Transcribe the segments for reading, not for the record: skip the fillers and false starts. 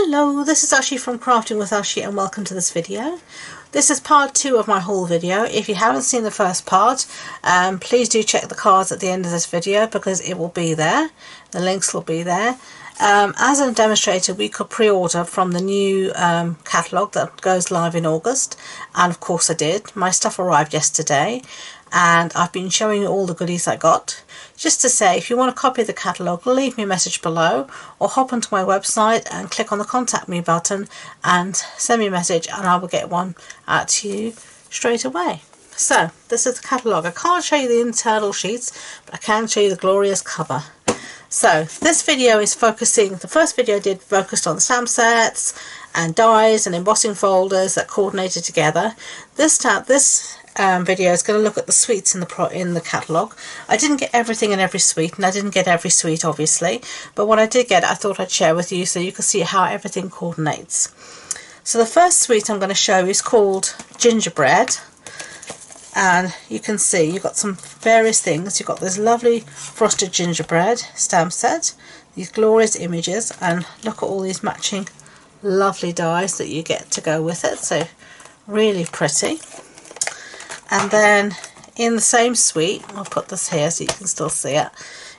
Hello, this is Ashee from Crafting with Ashee and welcome to this video. This is part 2 of my haul video. If you haven't seen the first part, please do check the cards at the end of this video because it will be there. The links will be there. As a demonstrator, we could pre-order from the new catalogue that goes live in August, and of course I did. My stuff arrived yesterday and I've been showing you all the goodies I got. Just to say, if you want a copy of the catalogue, leave me a message below or hop onto my website and click on the contact me button and send me a message and I will get one out to you straight away. So this is the catalogue. I can't show you the internal sheets, but I can show you the glorious cover. So this video is focusing, the first video I did focused on stamp sets and dies and embossing folders that coordinated together. This video is going to look at the suites in the catalogue. I didn't get everything in every suite, and I didn't get every suite obviously, but what I did get I thought I'd share with you so you can see how everything coordinates. So the first suite I'm going to show is called Gingerbread, and you can see you've got some various things. You've got this lovely frosted gingerbread stamp set, these glorious images, and look at all these matching lovely dies that you get to go with it, so really pretty. And then in the same suite, I'll put this here so you can still see it.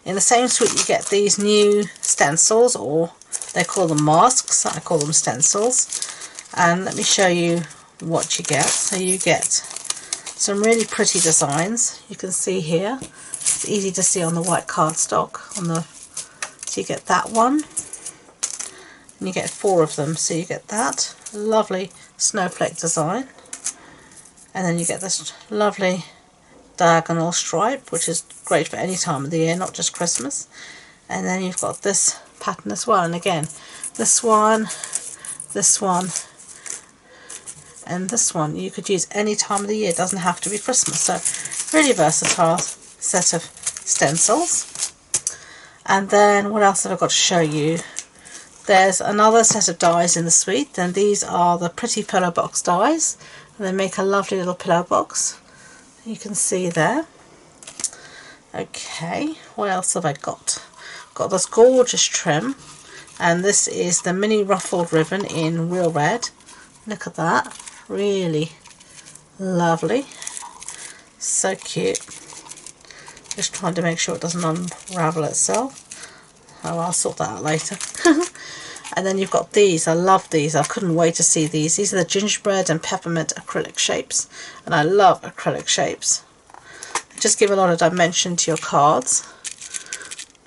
In the same suite you get these new stencils, or they call them masks, I call them stencils. And let me show you what you get. So you get some really pretty designs. You can see here, it's easy to see on the white cardstock. So you get that one, and you get 4 of them. So you get that lovely snowflake design. And then you get this lovely diagonal stripe, which is great for any time of the year, not just Christmas. And then you've got this pattern as well. And again, this one, and this one you could use any time of the year. It doesn't have to be Christmas. So really versatile set of stencils. And then what else have I got to show you? There's another set of dies in the suite, and these are the pretty pillow box dies. And they make a lovely little pillow box. You can see there. Okay, what else have I got? Got this gorgeous trim, and this is the mini ruffled ribbon in real red. Look at that, really lovely, so cute. Just trying to make sure it doesn't unravel itself. Oh, I'll sort that out later. And then you've got these. I love these. I couldn't wait to see these. These are the gingerbread and peppermint acrylic shapes, and I love acrylic shapes. Just give a lot of dimension to your cards.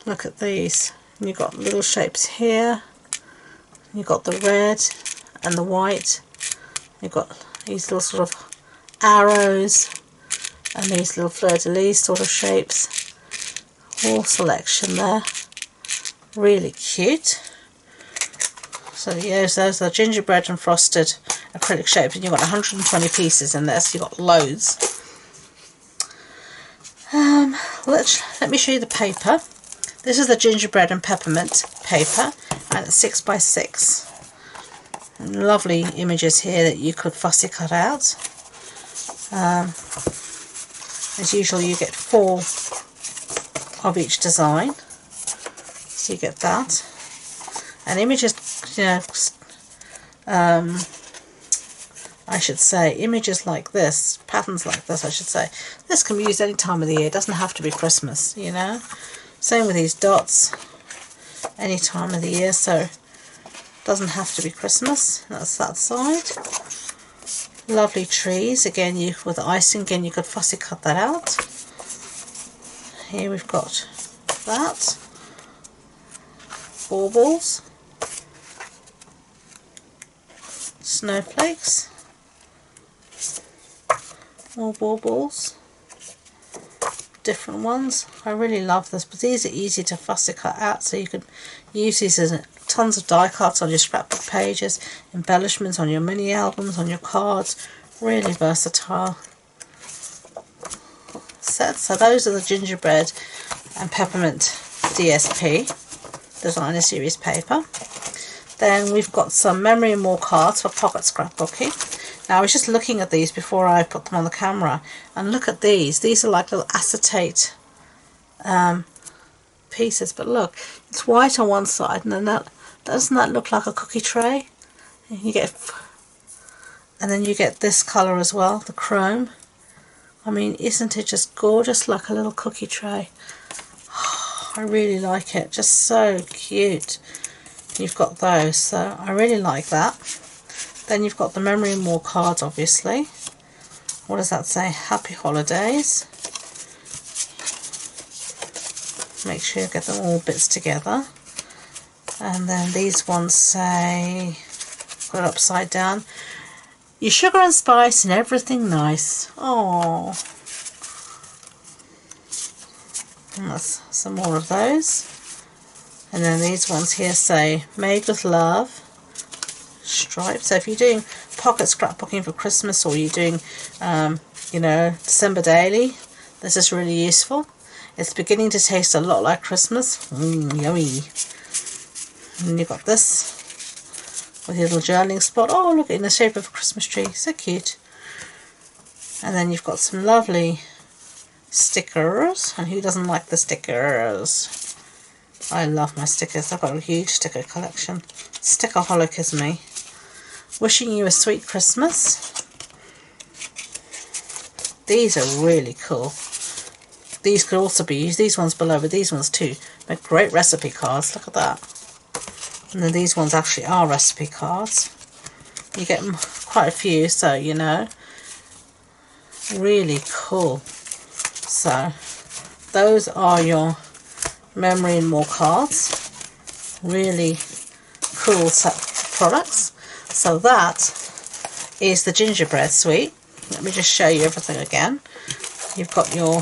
Look at these. And you've got little shapes here. You've got the red and the white. You've got these little sort of arrows and these little fleur-de-lis sort of shapes. All selection there. Really cute. So yes, those are gingerbread and frosted acrylic shapes, and you've got 120 pieces in there, so you've got loads. Let me show you the paper. This is the gingerbread and peppermint paper, and it's 6 by 6. Lovely images here that you could fussy cut out. As usual, you get 4 of each design, so you get that. And images, you know, I should say, images like this, patterns like this I should say, this can be used any time of the year. It doesn't have to be Christmas, you know. Same with these dots, any time of the year, so it doesn't have to be Christmas. That's that side. Lovely trees, again, with the icing, again you could fussy cut that out. Here we've got that. Baubles. Snowflakes, more baubles, different ones. I really love this, but these are easy to fussy cut out, so you can use these as tons of die cuts on your scrapbook pages, embellishments on your mini albums, on your cards. Really versatile set. So those are the gingerbread and peppermint DSP designer series paper. Then we've got some memory and more cards for pocket scrapbooking. Now I was just looking at these before I put them on the camera, and look at these. These are like little acetate pieces, but look, it's white on one side and then that Doesn't that look like a cookie tray? You get, and then you get this colour as well, the chrome. I mean, isn't it just gorgeous, like a little cookie tray? I really like it, just so cute. You've got those, so I really like that. Then you've got the Memory and More cards, obviously. What does that say? Happy Holidays. Make sure you get them all bits together. And then these ones say, put it upside down, your sugar and spice and everything nice. Oh, and that's some more of those. And then these ones here say made with love, striped. So if you're doing pocket scrapbooking for Christmas, or you're doing you know, December daily, this is really useful. It's beginning to taste a lot like Christmas. Yummy. And you've got this with your little journaling spot. Oh, look, in the shape of a Christmas tree. So cute. And then you've got some lovely stickers. And who doesn't like the stickers? I love my stickers. I've got a huge sticker collection. Stickerholic is me. Wishing you a sweet Christmas. These are really cool. These could also be used. These ones below, but these ones too. Make great recipe cards. Look at that. And then these ones actually are recipe cards. You get quite a few, so you know. Really cool. So those are your Memory and More cards. Really cool set of products. So that is the Gingerbread Suite. Let me just show you everything again. You've got your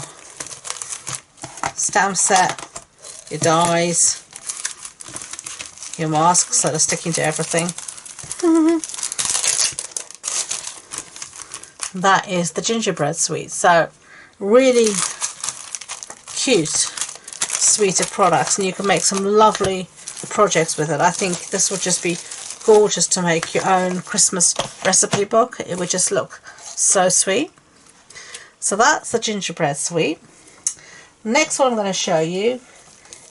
stamp set, your dies, your masks that are sticking to everything. That is the Gingerbread Suite. So really cute suite of products, and you can make some lovely projects with it. I think this would just be gorgeous to make your own Christmas recipe book. It would just look so sweet. So that's the Gingerbread Suite. Next one I'm going to show you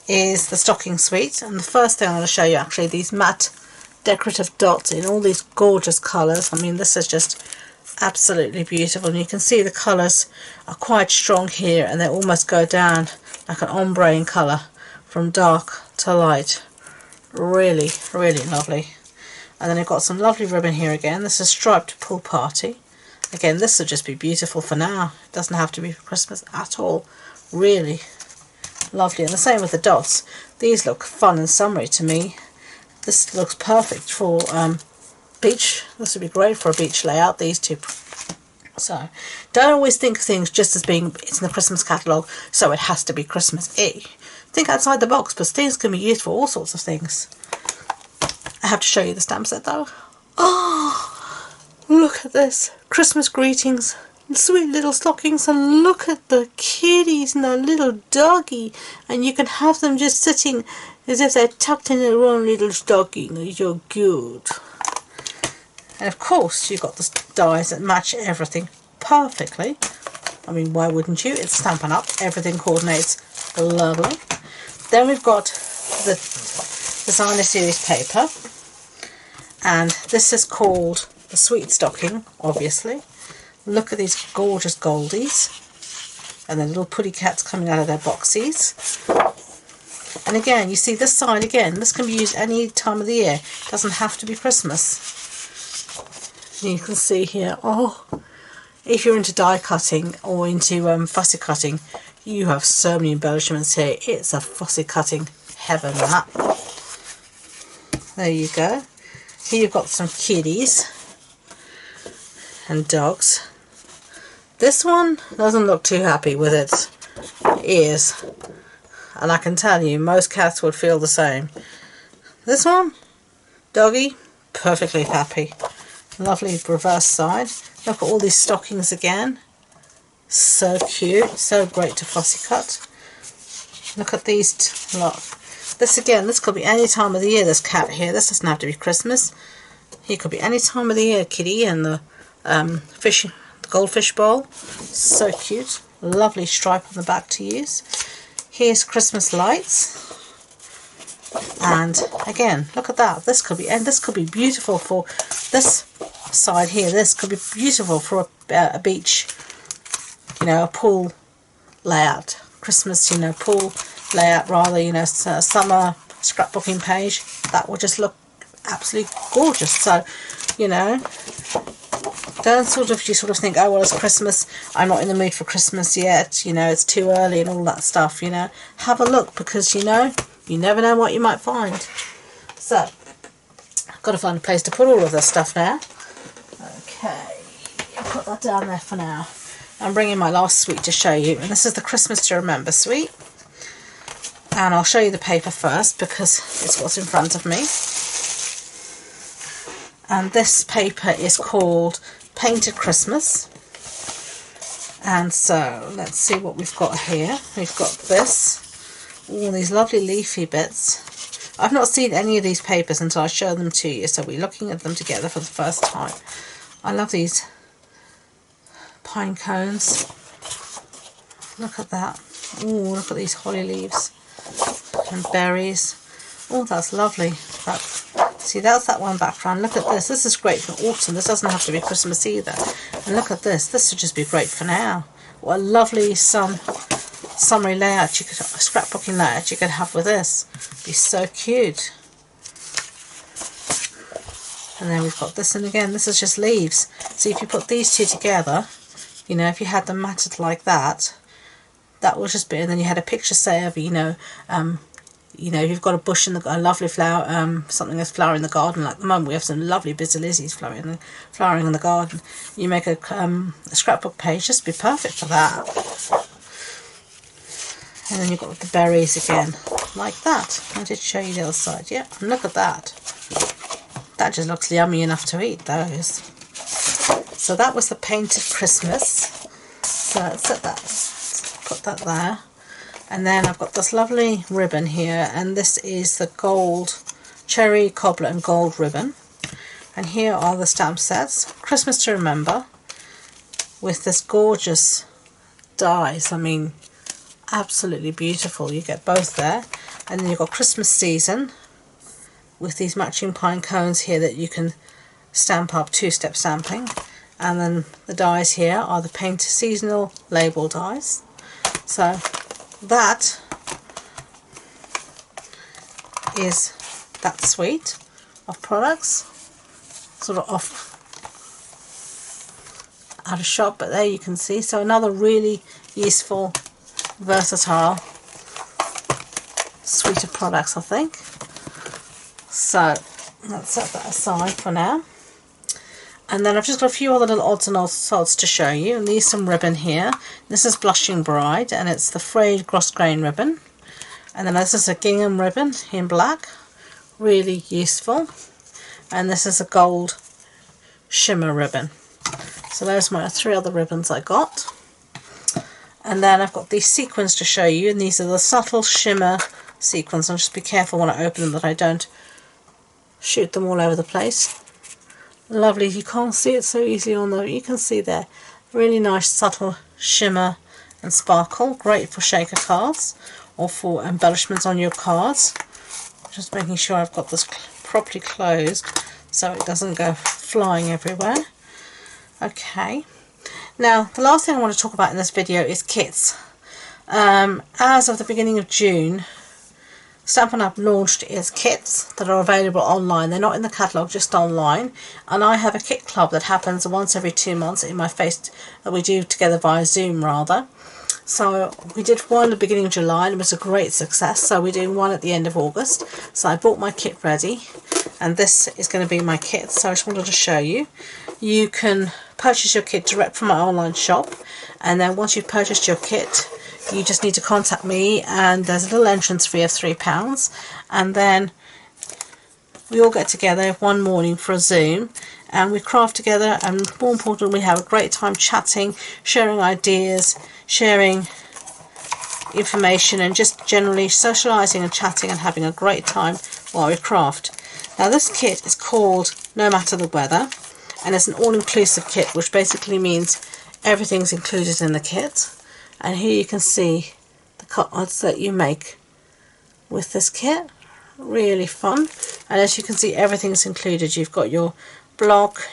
is the Stocking Suite, and the first thing I'm going to show you actually these matte decorative dots in all these gorgeous colours. I mean, this is just absolutely beautiful, and you can see the colours are quite strong here, and they almost go down like an ombre in colour from dark to light. Really, really lovely. And then I've got some lovely ribbon here again. This is Striped Pool Party. Again, this would just be beautiful for now. It doesn't have to be for Christmas at all. Really lovely. And the same with the dots. These look fun and summery to me. This looks perfect for beach. This would be great for a beach layout, these two. So don't always think of things just as being it's in the Christmas catalogue, so it has to be Christmas-y. Think outside the box, but things can be used for all sorts of things. I have to show you the stamp set though. Oh, look at this. Christmas greetings. Sweet little stockings, and look at the kitties and the little doggy, and you can have them just sitting as if they're tucked in their own little stocking. You're cute. And of course you've got the dies that match everything perfectly. I mean, why wouldn't you? It's Stampin' Up. Everything coordinates lovely. Then we've got the Designer Series paper, and this is called the Sweet Stocking, obviously. Look at these gorgeous goldies, and the little putty cats coming out of their boxies. And again, you see this side again, this can be used any time of the year. It doesn't have to be Christmas. You can see here, oh, if you're into die cutting or into fussy cutting, you have so many embellishments here. It's a fussy cutting heaven, that. There you go. Here you've got some kitties and dogs. This one doesn't look too happy with its ears, and I can tell you most cats would feel the same. This one, doggy, perfectly happy. Lovely reverse side. Look at all these stockings again. So cute, so great to fussy cut. Look at these lot. This again, this could be any time of the year, this cat here. This doesn't have to be Christmas. He could be any time of the year, kitty, and the goldfish bowl. So cute. Lovely stripe on the back to use. Here's Christmas lights. And again, look at that. This could be beautiful for this side here. This could be beautiful for a beach, you know, a pool layout, Christmas, you know, pool layout rather, you know, summer scrapbooking page. That will just look absolutely gorgeous. So, you know, don't sort of think, oh well, it's Christmas, I'm not in the mood for Christmas yet, you know, it's too early and all that stuff. You know, have a look, because you know, you never know what you might find. So I've got to find a place to put all of this stuff now. Okay, I'll put that down there for now. I'm bringing my last suite to show you, and this is the Christmas to Remember suite. And I'll show you the paper first because it's what's in front of me. And this paper is called Painted Christmas. And so let's see what we've got here. We've got this, all these lovely leafy bits. I've not seen any of these papers until I show them to you, so we're looking at them together for the first time. I love these pine cones. Look at that. Oh, look at these holly leaves and berries. Oh, that's lovely. See, that's that one background. Look at this. This is great for autumn. This doesn't have to be Christmas either. And look at this. This would just be great for now. What a lovely summery layout, scrapbooking layout you could have with this. It'd be so cute. And then we've got this, and again, this is just leaves. So if you put these two together, you know, if you had them matted like that, that would just be, and then you had a picture, say, of, you know, you've got a bush in a lovely flower, something that's flowering in the garden. Like at the moment, we have some lovely bizalisies flowering in the garden. You make a scrapbook page, just be perfect for that. And then you've got the berries again, like that. I did show you the other side, yeah. And look at that. That just looks yummy enough to eat, those. So that was the Painted Christmas. So let's put that there. And then I've got this lovely ribbon here, and this is the gold cherry, cobbler and gold ribbon. And here are the stamp sets, Christmas to Remember, with this gorgeous dies. I mean, absolutely beautiful. You get both there. And then you've got Christmas Season with these matching pine cones here that you can stamp up, two-step stamping. And then the dies here are the painted seasonal label dies. So that is that suite of products, sort of off out of shop, but there you can see. So another really useful, versatile suite of products, I think. So let's set that aside for now. And then I've just got a few other little odds and sods to show you. And these some ribbon here. This is Blushing Bride, and it's the frayed gross grain ribbon. And then this is a gingham ribbon in black, really useful. And this is a gold shimmer ribbon. So those are my three other ribbons I got. And then I've got these sequins to show you, and these are the subtle shimmer sequins. I'll just be careful when I open them that I don't shoot them all over the place. Lovely. You can't see it so easily on the, you can see there, really nice subtle shimmer and sparkle, great for shaker cards or for embellishments on your cards. Just making sure I've got this properly closed so it doesn't go flying everywhere. Okay, now the last thing I want to talk about in this video is kits. As of the beginning of June, Stampin' Up! Launched its kits that are available online. They're not in the catalogue, just online. And I have a kit club that happens once every 2 months in my face, that we do together via Zoom rather. So we did one at the beginning of July and it was a great success. So we're doing one at the end of August. So I bought my kit ready, and this is going to be my kit. So I just wanted to show you. You can purchase your kit direct from my online shop, and then once you've purchased your kit, you just need to contact me, and there's a little entrance fee of £3, and then we all get together one morning for a Zoom and we craft together, and more important, we have a great time chatting, sharing ideas, sharing information, and just generally socialising and chatting and having a great time while we craft. Now this kit is called No Matter the Weather, and it's an all-inclusive kit, which basically means everything's included in the kit. And here you can see the cards that you make with this kit. really fun. And as you can see, everything's included. You've got your block,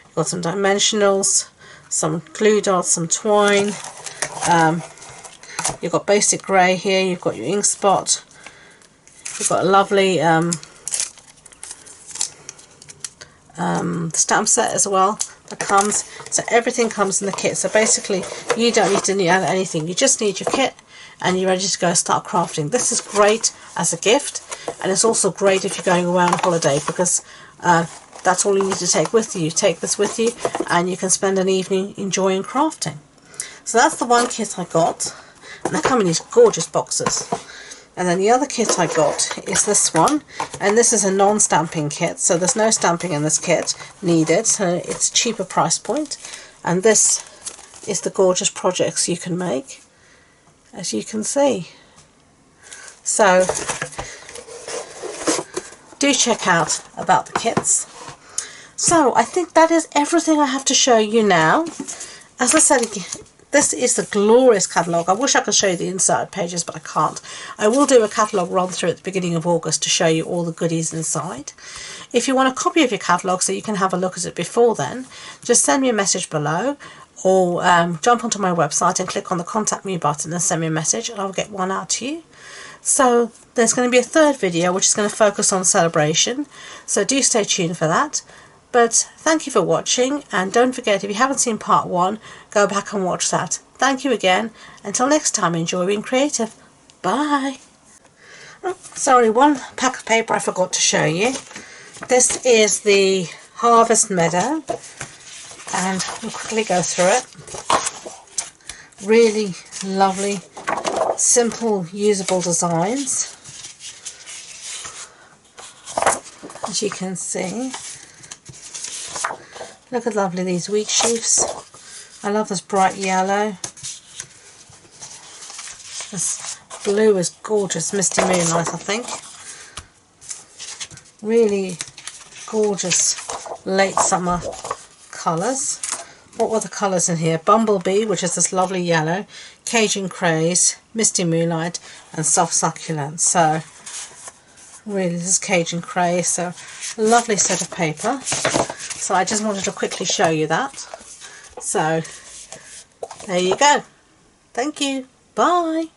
you've got some dimensionals, some glue dots, some twine, you've got basic grey here, you've got your ink spot, you've got a lovely stamp set as well that comes. So everything comes in the kit. So basically you don't need to add anything, you just need your kit and you're ready to go start crafting. This is great as a gift, and it's also great if you're going away on holiday, because that's all you need to take with you. Take this with you and you can spend an evening enjoying crafting. So that's the one kit I got, and they come in these gorgeous boxes. And then the other kit I got is this one, and this is a non-stamping kit, so there's no stamping in this kit needed, so it's a cheaper price point. And this is the gorgeous projects you can make, as you can see. So do check out about the kits. So I think that is everything I have to show you now. As I said again, this is the glorious catalogue. I wish I could show you the inside pages, but I can't. I will do a catalogue run through at the beginning of August to show you all the goodies inside. If you want a copy of your catalogue so you can have a look at it before then, just send me a message below, or jump onto my website and click on the contact me button and send me a message, and I'll get one out to you. So there's going to be a third video which is going to focus on celebration, so do stay tuned for that. But thank you for watching, and don't forget, if you haven't seen part 1, go back and watch that. Thank you again. Until next time, enjoy being creative. Bye. Oh, sorry, one pack of paper I forgot to show you. This is the Harvest Meadow, and we'll quickly go through it. Really lovely, simple, usable designs, as you can see. Look at lovely these wheat sheaves. I love this bright yellow. This blue is gorgeous, Misty Moonlight, I think. Really gorgeous late summer colours. What were the colours in here? Bumblebee, which is this lovely yellow, Cajun Craze, Misty Moonlight, and Soft Succulent. So really, this is Cajun Craze. So lovely set of paper. So I just wanted to quickly show you that. So there you go. Thank you. Bye.